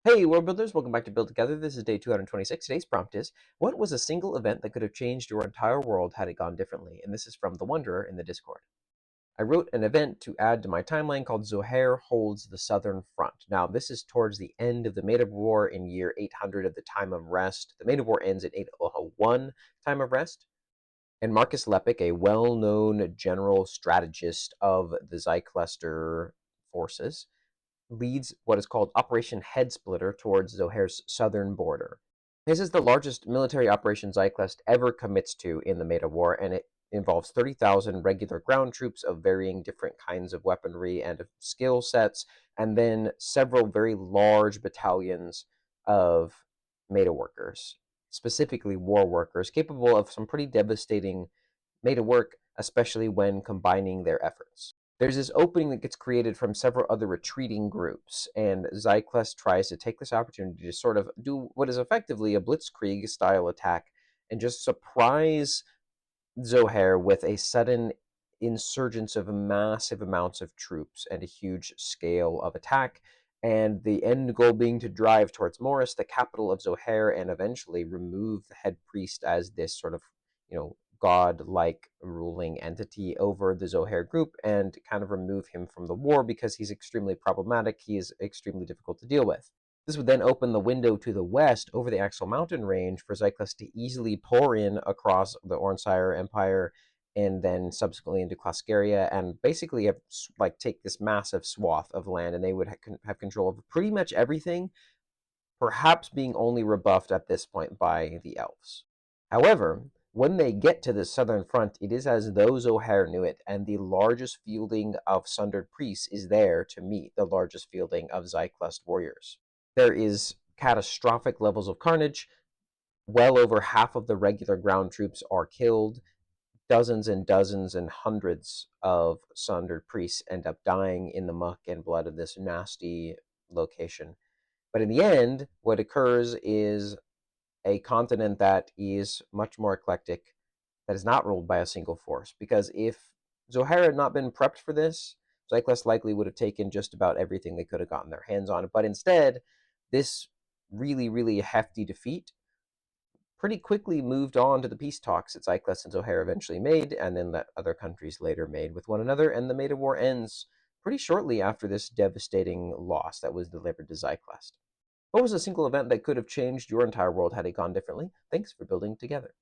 Hey, world builders, welcome back to Build Together. This is day 226. Today's prompt is, what was a single event that could have changed your entire world had it gone differently? And this is from The Wanderer in the Discord. I wrote an event to add to my timeline called Zoher holds the Southern Front. Now, this is towards the end of the Maid of War in year 800 of the Time of Rest. The Maid of War ends at 801 Time of Rest. And Marcus Lepic, a well-known general strategist of the Zyclester forces, leads what is called Operation Head Splitter towards Zoher's southern border. This is the largest military operation Zyclest ever commits to in the Maid War, and it involves 30,000 regular ground troops of varying different kinds of weaponry and of skill sets, and then several very large battalions of Maida workers, specifically war workers, capable of some pretty devastating Maida work, especially when combining their efforts. There's this opening that gets created from several other retreating groups, and Zyclest tries to take this opportunity to sort of do what is effectively a blitzkrieg style attack and just surprise Zoher with a sudden insurgence of massive amounts of troops and a huge scale of attack, and the end goal being to drive towards Morris, the capital of Zoher, and eventually remove the head priest as this sort of, god-like ruling entity over the Zoher group and kind of remove him from the war because he's extremely problematic. He is extremely difficult to deal with. This would then open the window to the west over the Axel Mountain range for Zyclest to easily pour in across the Ornsire Empire and then subsequently into Clascaria and basically take this massive swath of land, and they would have control of pretty much everything, perhaps being only rebuffed at this point by the elves. However, when they get to the southern front, it is as though Zoher knew it, and the largest fielding of Sundered Priests is there to meet the largest fielding of Zyclest warriors. There is catastrophic levels of carnage. Well over half of the regular ground troops are killed. Dozens and dozens and hundreds of Sundered Priests end up dying in the muck and blood of this nasty location. But in the end, what occurs is a continent that is much more eclectic, that is not ruled by a single force. Because if Zoher had not been prepped for this, Zyclest likely would have taken just about everything they could have gotten their hands on. But instead, this really, really hefty defeat pretty quickly moved on to the peace talks that Zyclest and Zoher eventually made, and then that other countries later made with one another, and the Maid of War ends pretty shortly after this devastating loss that was delivered to Zyclest. What was a single event that could have changed your entire world had it gone differently? Thanks for building together.